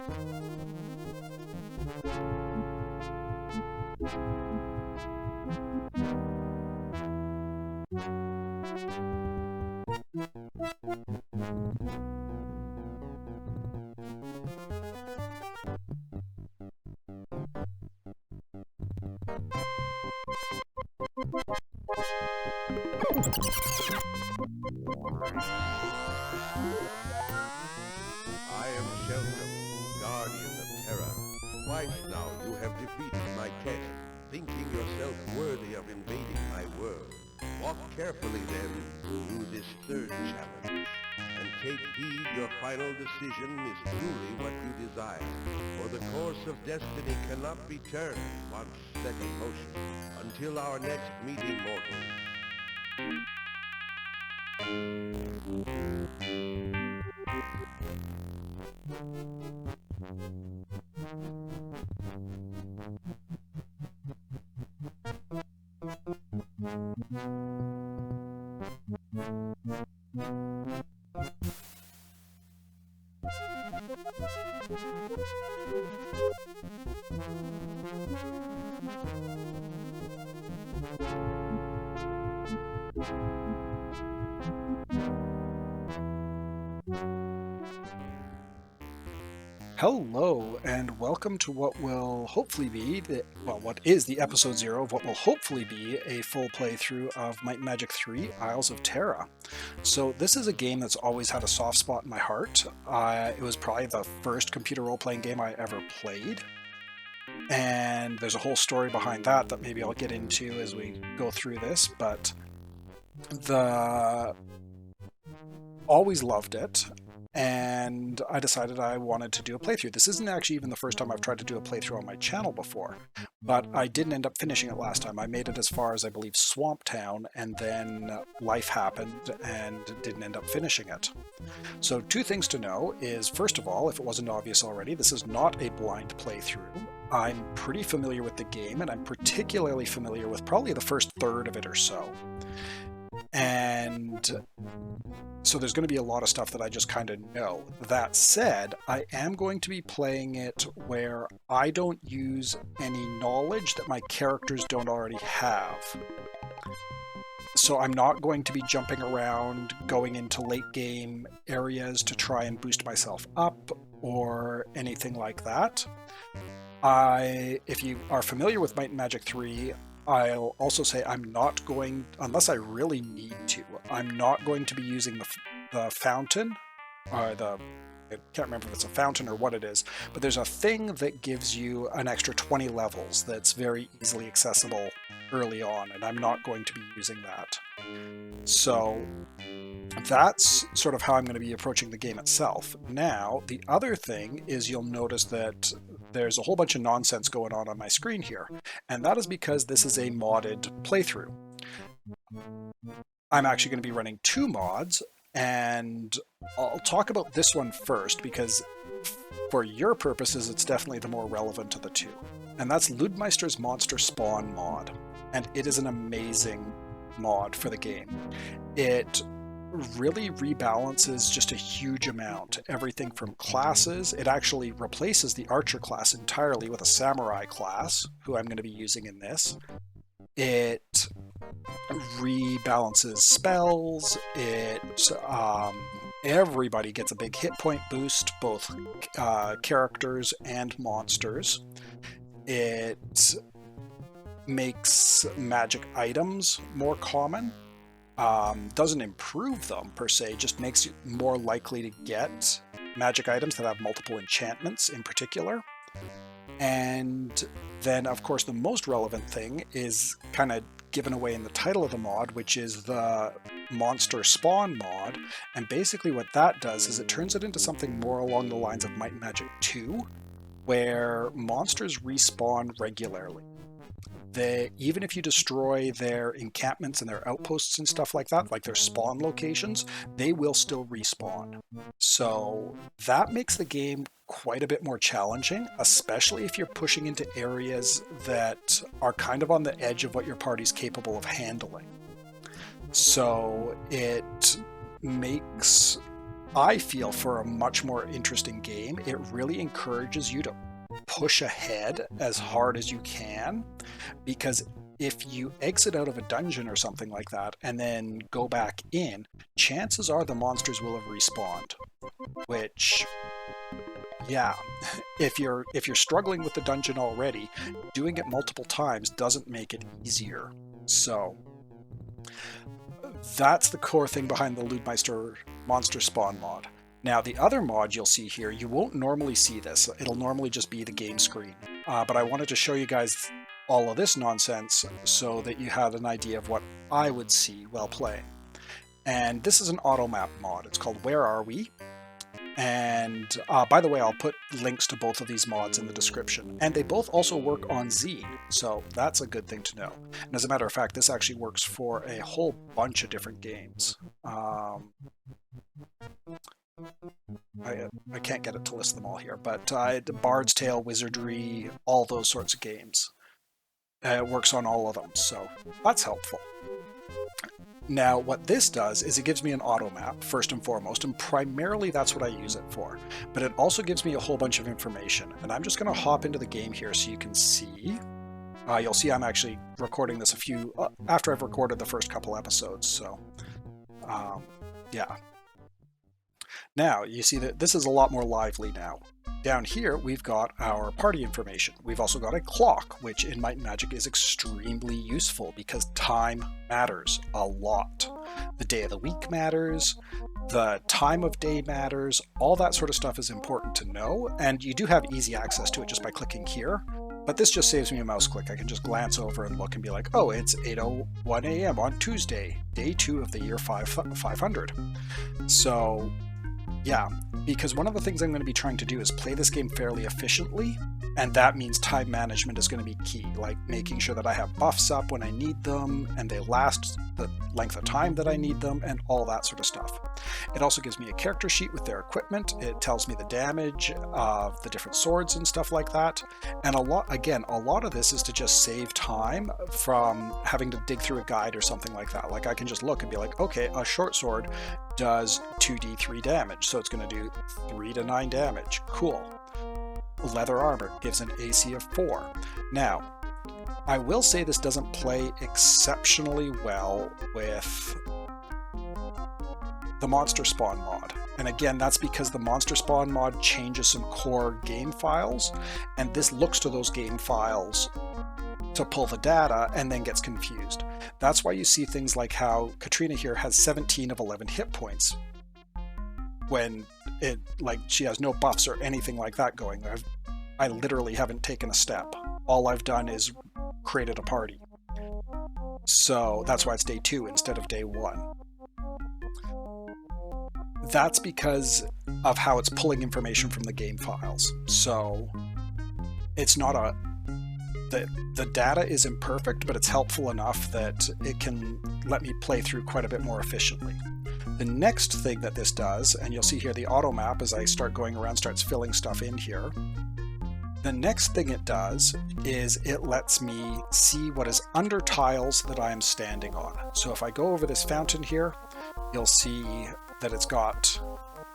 I am Sheltem, guardian of Terra. Twice now you have defeated my test, thinking yourself worthy of invading my world. Walk carefully then through this third challenge, and take heed your final decision is truly what you desire, for the course of destiny cannot be turned once set in motion. Until our next meeting, mortals. Hello, and welcome to what will hopefully be what is the episode 0 of what will hopefully be a full playthrough of Might and Magic 3: Isles of Terra. So this is a game that's always had a soft spot in my heart. It was probably the first computer role-playing game I ever played, and there's a whole story behind that maybe I'll get into as we go through this, but always loved it. And I decided I wanted to do a playthrough. This isn't actually even the first time I've tried to do a playthrough on my channel before, but I didn't end up finishing it last time. I made it as far as, I believe, Swamp Town, and then life happened and didn't end up finishing it. So 2 things to know is, first of all, if it wasn't obvious already, this is not a blind playthrough. I'm pretty familiar with the game, and I'm particularly familiar with probably the first third of it or so. And so there's going to be a lot of stuff that I just kind of know. That said, I am going to be playing it where I don't use any knowledge that my characters don't already have. So I'm not going to be jumping around, going into late game areas to try and boost myself up or anything like that. If you are familiar with Might and Magic 3, I'll also say I'm not going, unless I really need to, I'm not going to be using the fountain, or I can't remember if it's a fountain or what it is, but there's a thing that gives you an extra 20 levels that's very easily accessible early on, and I'm not going to be using that. So that's sort of how I'm going to be approaching the game itself. Now, the other thing is you'll notice that there's a whole bunch of nonsense going on my screen here, and that is because this is a modded playthrough. I'm actually going to be running 2 mods, and I'll talk about this one first because for your purposes it's definitely the more relevant of the 2. And that's Ludmisters Monster Spawn mod, and it is an amazing mod for the game. It really rebalances just a huge amount. Everything from classes. It actually replaces the archer class entirely with a samurai class, who I'm going to be using in this. It rebalances spells. Everybody gets a big hit point boost, both characters and monsters. It makes magic items more common. Doesn't improve them per se, just makes you more likely to get magic items that have multiple enchantments in particular. And then, of course, the most relevant thing is kind of given away in the title of the mod, which is the Monster Spawn mod. And basically what that does is it turns it into something more along the lines of Might and Magic 2, where monsters respawn regularly. Even if you destroy their encampments and their outposts and stuff like that, like their spawn locations, they will still respawn. So that makes the game quite a bit more challenging, especially if you're pushing into areas that are kind of on the edge of what your party's capable of handling. So it makes I feel for a much more interesting game, it really encourages you to push ahead as hard as you can, because if you exit out of a dungeon or something like that and then go back in, chances are the monsters will have respawned. Which, yeah, if you're struggling with the dungeon already, doing it multiple times doesn't make it easier. So that's the core thing behind the Ludmeister monster spawn mod. Now, the other mod you'll see here, you won't normally see this. It'll normally just be the game screen. But I wanted to show you guys all of this nonsense so that you had an idea of what I would see while playing. And this is an auto map mod. It's called Where Are We? And by the way, I'll put links to both of these mods in the description. And they both also work on Zine, so that's a good thing to know. And as a matter of fact, this actually works for a whole bunch of different games. I can't get it to list them all here, but Bard's Tale, Wizardry, all those sorts of games. It works on all of them, so that's helpful. Now, what this does is it gives me an auto map, first and foremost, and primarily that's what I use it for. But it also gives me a whole bunch of information, and I'm just going to hop into the game here so you can see. You'll see I'm actually recording this after I've recorded the first couple episodes, so yeah. Now, you see that this is a lot more lively now. Down here, we've got our party information. We've also got a clock, which in Might and Magic is extremely useful because time matters a lot. The day of the week matters, the time of day matters, all that sort of stuff is important to know, and you do have easy access to it just by clicking here. But this just saves me a mouse click. I can just glance over and look and be like, oh, it's 8:01 a.m. on Tuesday, day 2 of the year 500. So yeah, because one of the things I'm going to be trying to do is play this game fairly efficiently, and that means time management is going to be key, like making sure that I have buffs up when I need them, and they last the length of time that I need them, and all that sort of stuff. It also gives me a character sheet with their equipment. It tells me the damage of the different swords and stuff like that, and a lot of this is to just save time from having to dig through a guide or something like that. Like I can just look and be like, okay, a short sword does 2d3 damage, so it's going to do 3 to 9 damage. Cool. Leather armor gives an AC of 4. Now, I will say this doesn't play exceptionally well with the Monster Spawn mod. And again, that's because the Monster Spawn mod changes some core game files, and this looks to those game files to pull the data and then gets confused. That's why you see things like how Katrina here has 17 of 11 hit points when she has no buffs or anything like that going. I literally haven't taken a step. All I've done is created a party. So that's why it's day 2 instead of day 1. That's because of how it's pulling information from the game files. So it's not the data isn't perfect, but it's helpful enough that it can let me play through quite a bit more efficiently. The next thing that this does, and you'll see here the auto map as I start going around starts filling stuff in here. The next thing it does is it lets me see what is under tiles that I am standing on. So if I go over this fountain here, you'll see that it's got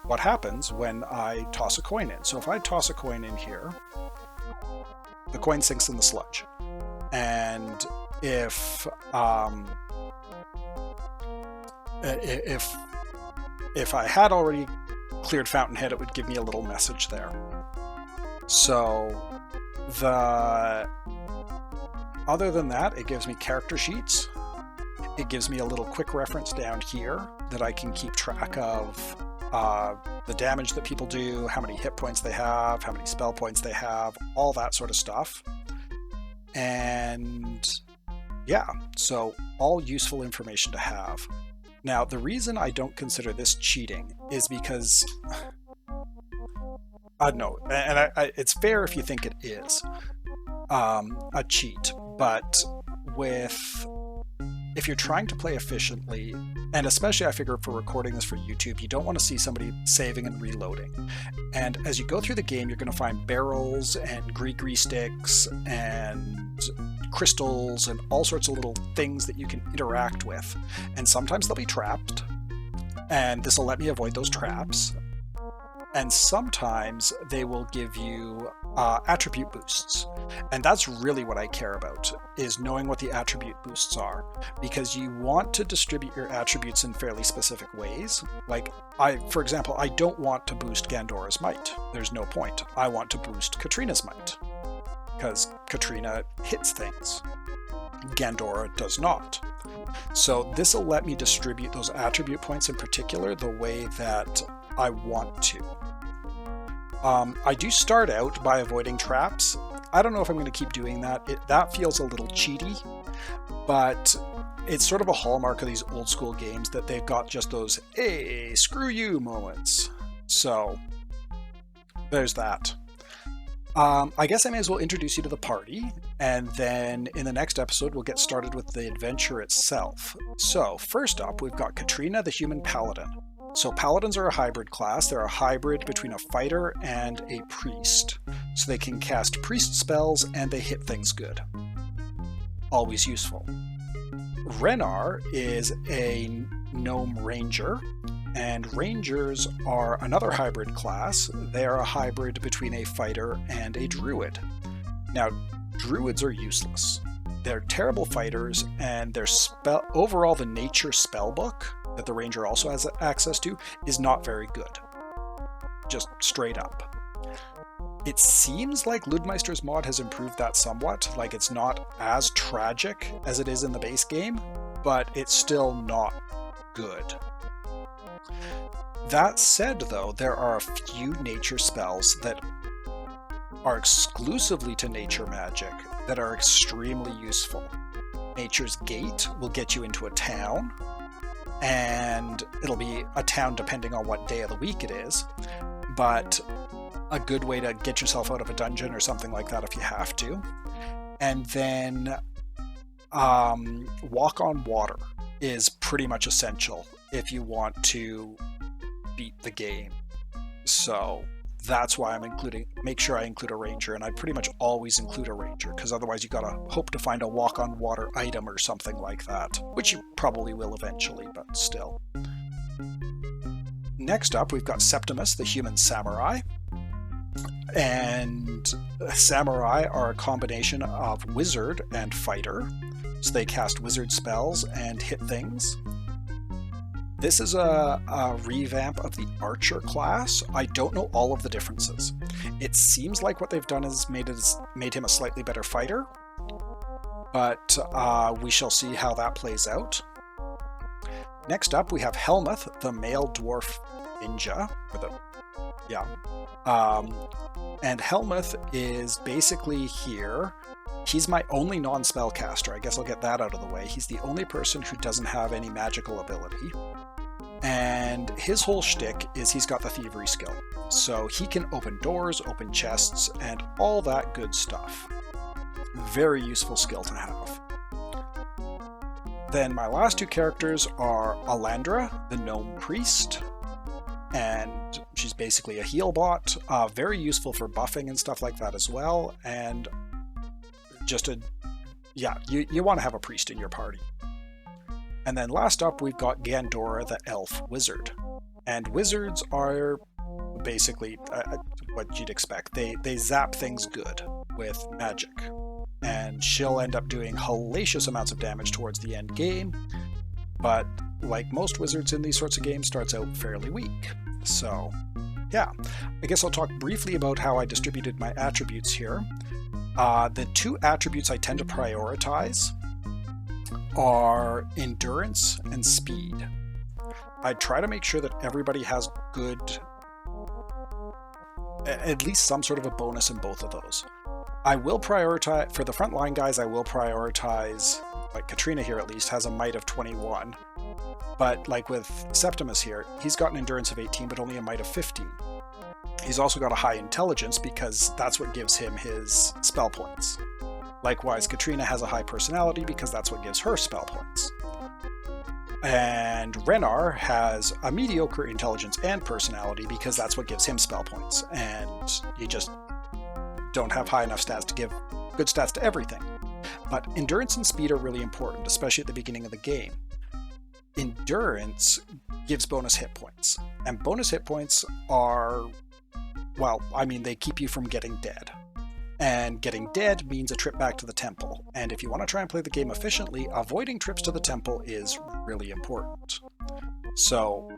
what happens when I toss a coin in. So if I toss a coin in here, the coin sinks in the sludge. And if I had already cleared Fountainhead, it would give me a little message there. So other than that, it gives me character sheets. It gives me a little quick reference down here that I can keep track of the damage that people do, how many hit points they have, how many spell points they have, all that sort of stuff. And yeah, so all useful information to have. Now, the reason I don't consider this cheating is because no, and it's fair if you think it is a cheat, but if you're trying to play efficiently, and especially I figure for recording this for YouTube, you don't want to see somebody saving and reloading. And as you go through the game, you're going to find barrels and gree sticks and crystals and all sorts of little things that you can interact with. And sometimes they'll be trapped, And this will let me avoid those traps. And sometimes they will give you attribute boosts. And that's really what I care about, is knowing what the attribute boosts are. Because you want to distribute your attributes in fairly specific ways. Like, for example, I don't want to boost Gandora's might. There's no point. I want to boost Katrina's might. Because Katrina hits things. Gandora does not. So this will let me distribute those attribute points in particular the way that I want to. I do start out by avoiding traps. I don't know if I'm going to keep doing that. That feels a little cheaty, but it's sort of a hallmark of these old school games that they've got just those, hey, screw you moments. So there's that. I guess I may as well introduce you to the party, and then in the next episode we'll get started with the adventure itself. So first up, we've got Katrina the Human Paladin. So paladins are a hybrid class. They're a hybrid between a fighter and a priest. So they can cast priest spells and they hit things good. Always useful. Renar is a gnome ranger, and rangers are another hybrid class. They are a hybrid between a fighter and a druid. Now, druids are useless. They're terrible fighters, and their overall the nature spellbook that the ranger also has access to is not very good. Just straight up. It seems like Ludmisters mod has improved that somewhat, like it's not as tragic as it is in the base game, but it's still not good. That said, though, there are a few nature spells that are exclusively to nature magic that are extremely useful. Nature's Gate will get you into a town, and it'll be a town depending on what day of the week it is, but a good way to get yourself out of a dungeon or something like that if you have to. And then Walk on Water is pretty much essential if you want to beat the game. So that's why make sure I include a ranger, and I pretty much always include a ranger, because otherwise you gotta hope to find a walk on water item or something like that, which you probably will eventually, but still. Next up, we've got Septimus, the human samurai. And samurai are a combination of wizard and fighter, so they cast wizard spells and hit things. This is a revamp of the archer class. I don't know all of the differences. It seems like what they've done is made him a slightly better fighter, but we shall see how that plays out. Next up, we have Helmuth, the male dwarf ninja. And Helmuth is basically here. He's my only non-spellcaster. I guess I'll get that out of the way. He's the only person who doesn't have any magical ability. And his whole shtick is he's got the thievery skill. So he can open doors, open chests, and all that good stuff. Very useful skill to have. Then my last two characters are Alandra, the gnome priest. And she's basically a heal bot, very useful for buffing and stuff like that as well, and just you want to have a priest in your party. And then last up, we've got Gandora, the elf wizard. And wizards are basically what you'd expect. They zap things good with magic, and she'll end up doing hellacious amounts of damage towards the end game, but like most wizards in these sorts of games, starts out fairly weak. So, yeah, I guess I'll talk briefly about how I distributed my attributes here. The two attributes I tend to prioritize are endurance and speed. I try to make sure that everybody has good, at least some sort of a bonus in both of those. I will prioritize, for the frontline guys, I will prioritize, like Katrina here at least, has a might of 21. But like with Septimus here, he's got an endurance of 18, but only a might of 15. He's also got a high intelligence because that's what gives him his spell points. Likewise, Katrina has a high personality because that's what gives her spell points. And Renar has a mediocre intelligence and personality because that's what gives him spell points. And you just don't have high enough stats to give good stats to everything. But endurance and speed are really important, especially at the beginning of the game. endurance gives bonus hit points. And bonus hit points are, well, I mean, they keep you from getting dead. And getting dead means a trip back to the temple. And if you want to try and play the game efficiently, avoiding trips to the temple is really important. So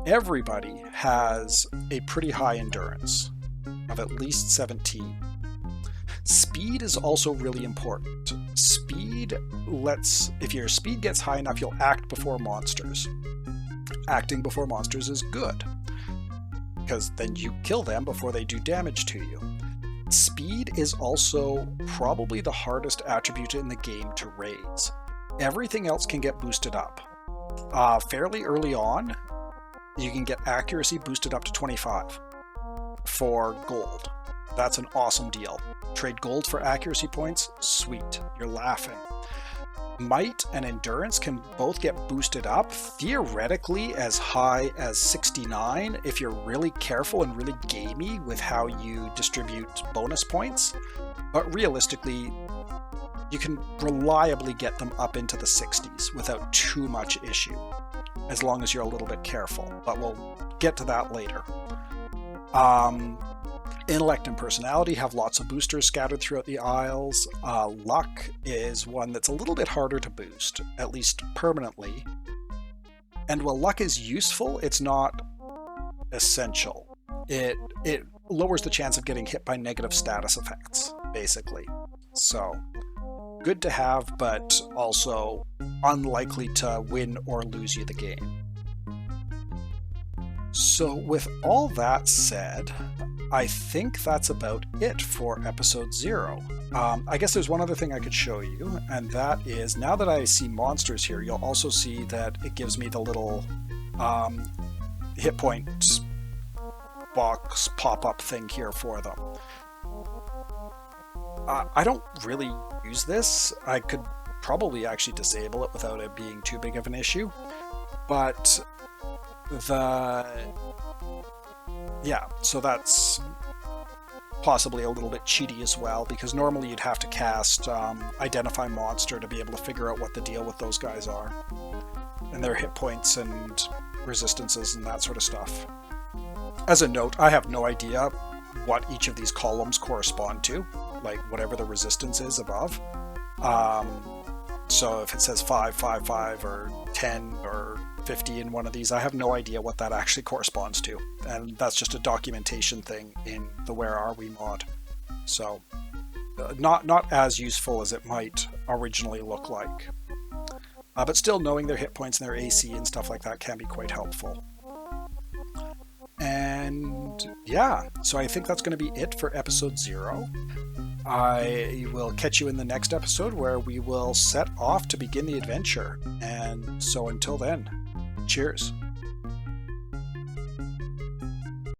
everybody has a pretty high endurance of at least 17. Speed is also really important. Speed lets, if your speed gets high enough, you'll act before monsters. Acting before monsters is good, because then you kill them before they do damage to you. Speed is also probably the hardest attribute in the game to raise. Everything else can get boosted up. Fairly early on, you can get accuracy boosted up to 25 for gold. That's an awesome deal. Trade gold for accuracy points? Sweet. You're laughing. Might and endurance can both get boosted up, theoretically as high as 69 if you're really careful and really gamey with how you distribute bonus points. But realistically, you can reliably get them up into the 60s without too much issue, as long as you're a little bit careful. But we'll get to that later. Intellect and personality have lots of boosters scattered throughout the Isles. Luck is one that's a little bit harder to boost, at least permanently. And while luck is useful, it's not essential. It lowers the chance of getting hit by negative status effects, basically. So, good to have, but also unlikely to win or lose you the game. So with all that said, I think that's about it for episode 0. I guess there's one other thing I could show you, and that is, now that I see monsters here, you'll also see that it gives me the little hit points box pop-up thing here for them. I don't really use this. I could probably actually disable it without it being too big of an issue, but so that's possibly a little bit cheaty as well, because normally you'd have to cast Identify Monster to be able to figure out what the deal with those guys are, and their hit points and resistances and that sort of stuff. As a note, I have no idea what each of these columns correspond to, like whatever the resistance is above. So if it says 5, 5, 5, or 10, or 50 in one of these, I have no idea what that actually corresponds to, and that's just a documentation thing in the Where Are We mod. So not as useful as it might originally look like, but still knowing their hit points and their AC and stuff like that can be quite helpful. And yeah, so I think that's going to be it for episode 0. I will catch you in the next episode, where we will set off to begin the adventure. And so until then, cheers.